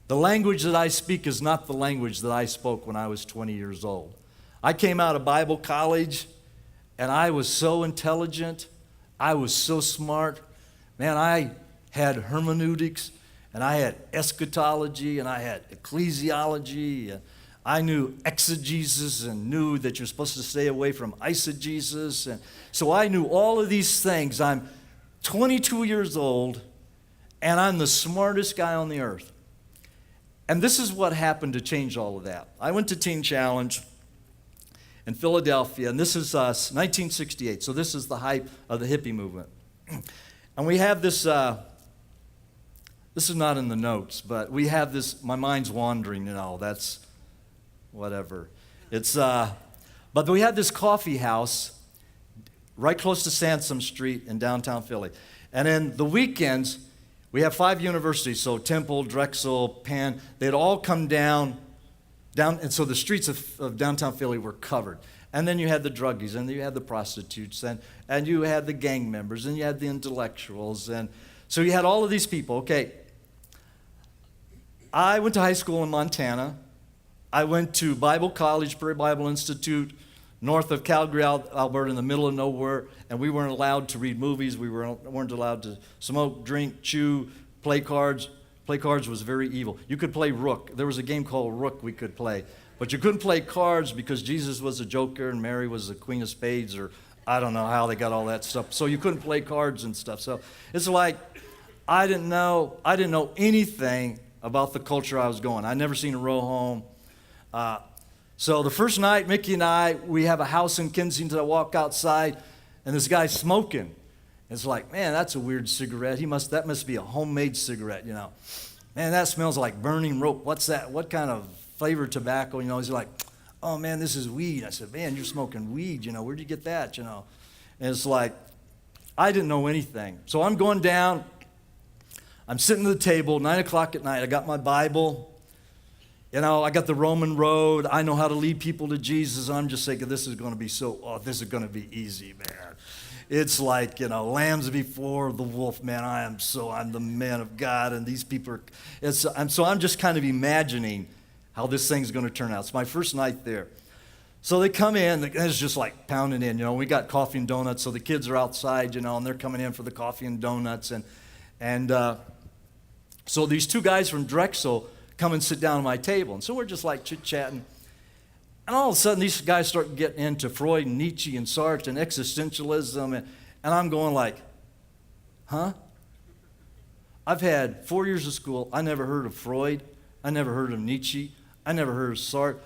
The language that I speak is not the language that I spoke when I was 20 years old. I came out of Bible college, and I was so intelligent. I was so smart. Man, I had hermeneutics, and I had eschatology, and I had ecclesiology, and I knew exegesis and knew that you're supposed to stay away from eisegesis. And so I knew all of these things. I'm 22 years old, and I'm the smartest guy on the earth. And this is what happened to change all of that. I went to Teen Challenge in Philadelphia, and this is 1968. So this is the height of the hippie movement. And we have this, this is not in the notes, but we have this, my mind's wandering, that's whatever. But we had this coffee house right close to Sansom Street in downtown Philly. And in the weekends, we have 5 universities, so Temple, Drexel, Penn, they'd all come down, and so the streets of downtown Philly were covered. And then you had the druggies, and then you had the prostitutes, and you had the gang members, and you had the intellectuals, and so you had all of these people. Okay, I went to high school in Montana. I went to Bible College, Prairie Bible Institute, north of Calgary, Alberta, in the middle of nowhere, and we weren't allowed to read movies. We weren't allowed to smoke, drink, chew, play cards. Play cards was very evil. You could play Rook. There was a game called Rook we could play. But you couldn't play cards because Jesus was a joker and Mary was the queen of spades, or I don't know how they got all that stuff. So you couldn't play cards and stuff. So it's like I didn't know anything about the culture I was going. I'd never seen a row home. So the first night, Mickey and I, we have a house in Kensington. I walk outside, and this guy's smoking. It's like, man, that's a weird cigarette. That must be a homemade cigarette, Man, that smells like burning rope. What's that? What kind of flavored tobacco? He's like, oh, man, this is weed. I said, man, you're smoking weed. Where'd you get that? And it's like, I didn't know anything. So I'm going down. I'm sitting at the table, 9 o'clock at night. I got my Bible. I got the Roman road. I know how to lead people to Jesus. I'm just thinking this is going to be easy, man. It's like, lambs before the wolf, man. I'm the man of God, and these people so I'm just kind of imagining how this thing's going to turn out. It's my first night there. So they come in, it's just like pounding in, we got coffee and donuts, so the kids are outside, and they're coming in for the coffee and donuts, and so these 2 guys from Drexel come and sit down at my table. And so we're just like chit-chatting. And all of a sudden, these guys start getting into Freud and Nietzsche and Sartre and existentialism. And I'm going like, huh? I've had 4 years of school. I never heard of Freud. I never heard of Nietzsche. I never heard of Sartre.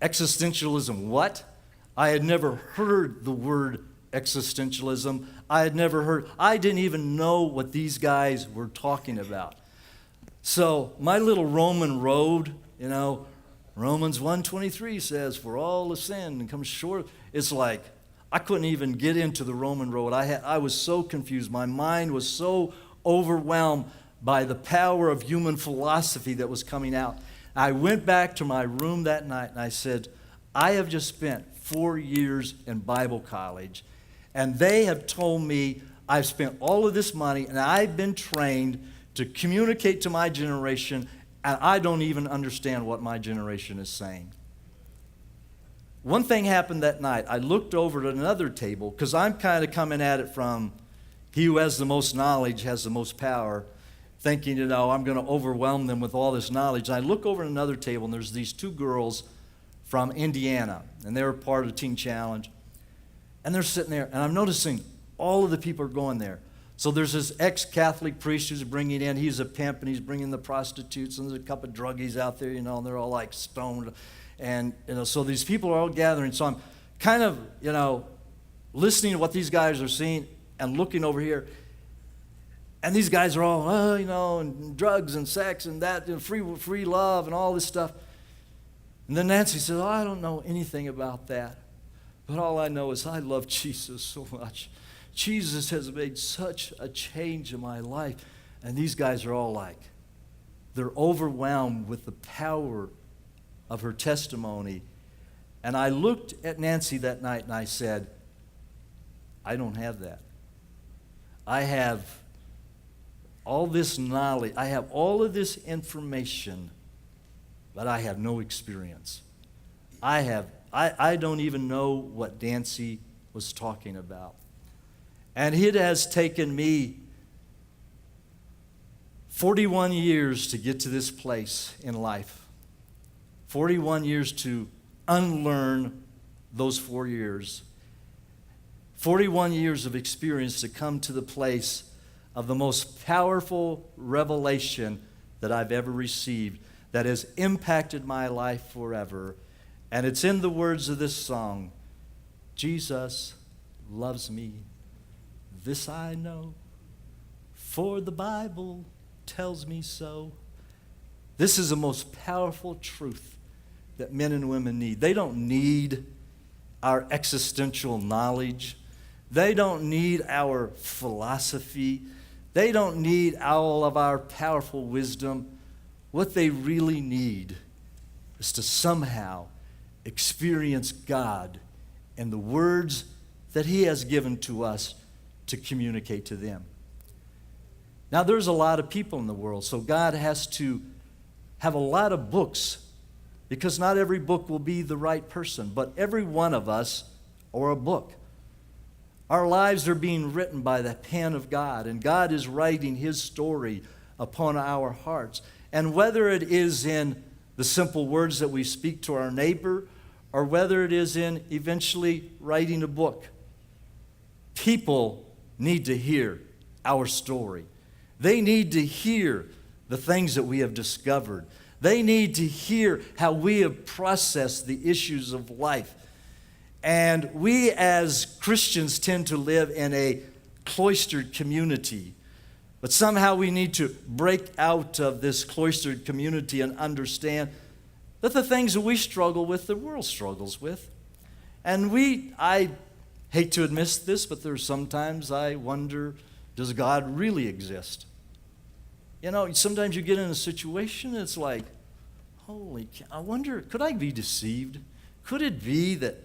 Existentialism, what? I had never heard the word existentialism. I didn't even know what these guys were talking about. So my little Roman road, Romans 1:23 says, for all have sinned and come short. It's like I couldn't even get into the Roman road. I was so confused. My mind was so overwhelmed by the power of human philosophy that was coming out. I went back to my room that night and I said, I have just spent 4 years in Bible college, and they have told me I've spent all of this money and I've been trained to communicate to my generation, and I don't even understand what my generation is saying. One thing happened that night. I looked over at another table, because I'm kind of coming at it from he who has the most knowledge has the most power, thinking, I'm going to overwhelm them with all this knowledge. And I look over at another table, and there's these 2 girls from Indiana, and they were part of the Teen Challenge. And they're sitting there, and I'm noticing all of the people are going there. So there's this ex-Catholic priest who's bringing in, he's a pimp, and he's bringing the prostitutes, and there's a couple of druggies out there, and they're all like stoned. And, so these people are all gathering. So I'm kind of, listening to what these guys are seeing and looking over here. And these guys are all, and drugs and sex and that, and free love and all this stuff. And then Nancy says, I don't know anything about that. But all I know is I love Jesus so much. Jesus has made such a change in my life. And these guys are all like, they're overwhelmed with the power of her testimony. And I looked at Nancy that night and I said, I don't have that. I have all this knowledge, I have all of this information, but I have no experience. I don't even know what Dancy was talking about. And it has taken me 41 years to get to this place in life. 41 years to unlearn those 4 years. 41 years of experience to come to the place of the most powerful revelation that I've ever received that has impacted my life forever. And it's in the words of this song, Jesus loves me, this I know, for the Bible tells me so. This is the most powerful truth that men and women need. They don't need our existential knowledge. They don't need our philosophy. They don't need all of our powerful wisdom. What they really need is to somehow experience God and the words that He has given to us to communicate to them. Now, there's a lot of people in the world, so God has to have a lot of books, because not every book will be the right person, but every one of us are a book. Our lives are being written by the pen of God, and God is writing His story upon our hearts. And whether it is in the simple words that we speak to our neighbor, or whether it is in eventually writing a book, people need to hear our story. They need to hear the things that we have discovered. They need to hear how we have processed the issues of life. And we as Christians tend to live in a cloistered community. But somehow we need to break out of this cloistered community and understand that the things that we struggle with, the world struggles with. And I hate to admit this, but there's sometimes I wonder, does God really exist? You know, sometimes you get in a situation and it's like, holy cow, I wonder, could I be deceived? Could it be that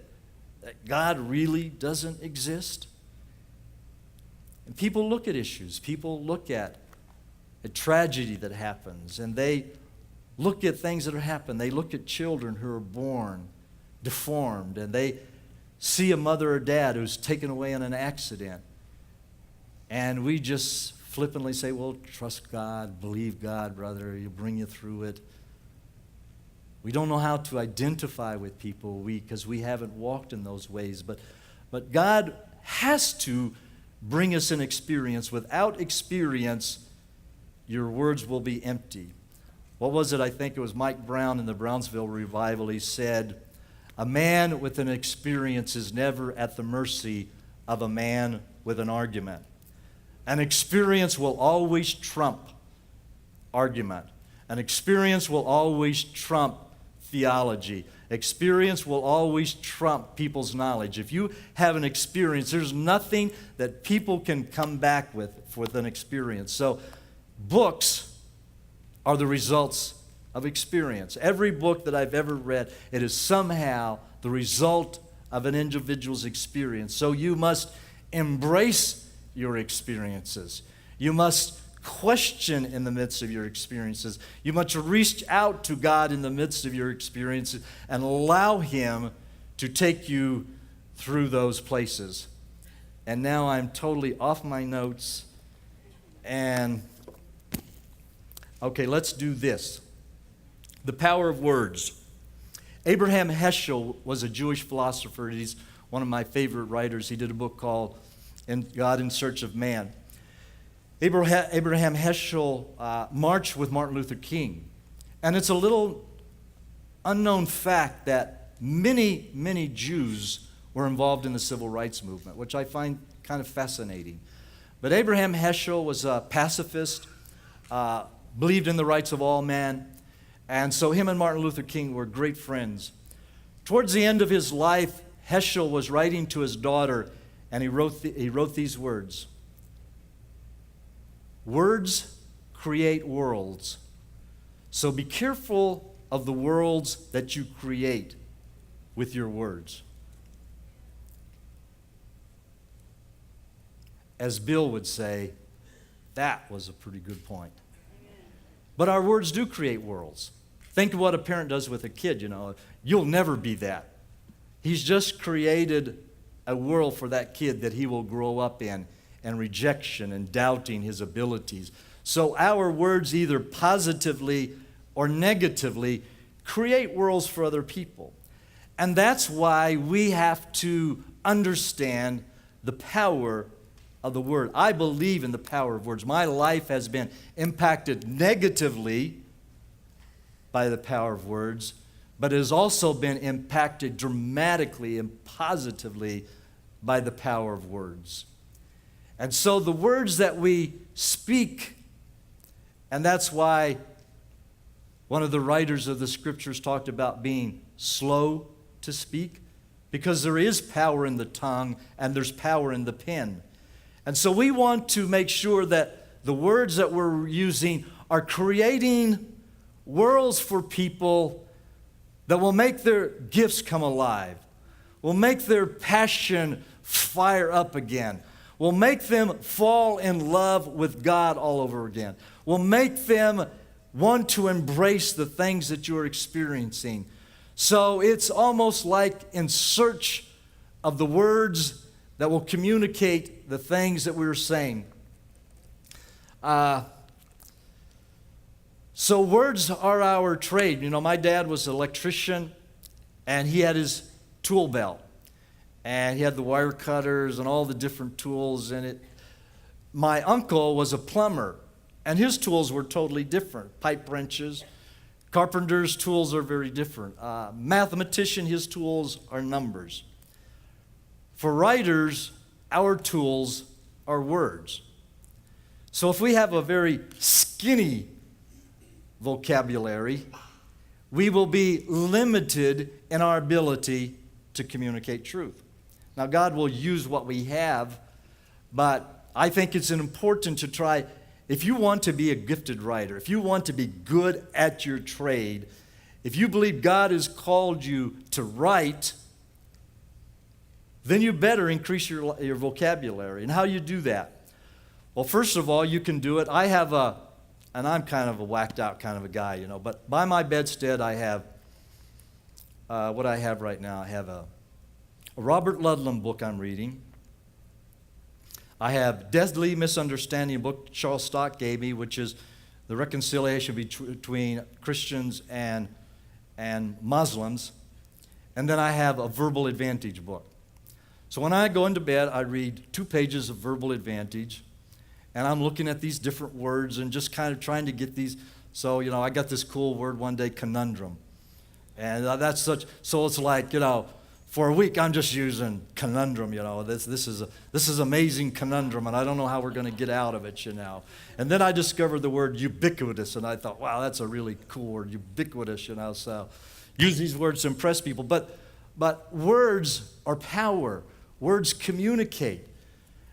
God really doesn't exist? And people look at issues. People look at a tragedy that happens, and they look at things that have happened. They look at children who are born deformed, and they see a mother or dad who's taken away in an accident. And we just flippantly say, well, trust God, believe God, brother, He'll bring you through it. We don't know how to identify with people because we haven't walked in those ways. But God has to bring us an experience. Without experience, your words will be empty. What was it? I think it was Mike Brown in the Brownsville revival. He said, a man with an experience is never at the mercy of a man with an argument. An experience will always trump argument. An experience will always trump theology. Experience will always trump people's knowledge. If you have an experience, there's nothing that people can come back with an experience. So books are the results of experience. Every book that I've ever read, it is somehow the result of an individual's experience. So you must embrace your experiences. You must question in the midst of your experiences. You must reach out to God in the midst of your experiences and allow Him to take you through those places. And now I'm totally off my notes. And, okay, let's do this. The power of words. Abraham Heschel was a Jewish philosopher. He's one of my favorite writers. He did a book called God in Search of Man. Abraham Heschel marched with Martin Luther King. And it's a little unknown fact that many, many Jews were involved in the civil rights movement, which I find kind of fascinating. But Abraham Heschel was a pacifist, believed in the rights of all men, and so him and Martin Luther King were great friends. Towards the end of his life, Heschel was writing to his daughter, and he wrote these words. Words create worlds. So be careful of the worlds that you create with your words. As Bill would say, That was a pretty good point. But our words do create worlds. Think of what a parent does with a kid, You'll never be that. He's just created a world for that kid that he will grow up in, and rejection and doubting his abilities. So our words, either positively or negatively, create worlds for other people. And that's why we have to understand the power of the word. I believe in the power of words. My life has been impacted negatively by the power of words, but it has also been impacted dramatically and positively by the power of words. And so the words that we speak, and that's why one of the writers of the scriptures talked about being slow to speak, because there is power in the tongue and there's power in the pen. And so we want to make sure that the words that we're using are creating worlds for people that will make their gifts come alive, will make their passion fire up again, will make them fall in love with God all over again, will make them want to embrace the things that you're experiencing. So it's almost like in search of the words that will communicate the things that we were saying. So words are our trade. My dad was an electrician, and he had his tool belt. And he had the wire cutters and all the different tools in it. My uncle was a plumber, and his tools were totally different. Pipe wrenches. Carpenter's tools are very different. Mathematician, his tools are numbers. For writers, our tools are words. So if we have a very skinny vocabulary, we will be limited in our ability to communicate truth. Now, God will use what we have, but I think it's important to try. If you want to be a gifted writer, if you want to be good at your trade, if you believe God has called you to write, then you better increase your vocabulary. And how do you do that? Well, first of all, you can do it. And I'm kind of a whacked out kind of a guy, but by my bedstead I have, what I have right now, I have a Robert Ludlum book I'm reading. I have Deadly Misunderstanding, a book Charles Stock gave me, which is the reconciliation between Christians and Muslims. And then I have a Verbal Advantage book. So when I go into bed, I read 2 pages of Verbal Advantage, and I'm looking at these different words and just kind of trying to get these. So, I got this cool word one day, conundrum. And so it's like, for a week I'm just using conundrum, This is amazing conundrum, and I don't know how we're going to get out of it, And then I discovered the word ubiquitous, and I thought, wow, that's a really cool word, ubiquitous, So use these words to impress people. But words are power. Words communicate.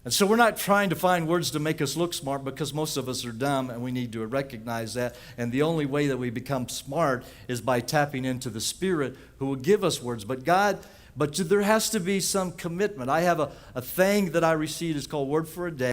And so we're not trying to find words to make us look smart, because most of us are dumb, and we need to recognize that. And the only way that we become smart is by tapping into the Spirit who will give us words. But there has to be some commitment. I have a thing that I received. It's called Word for a Day.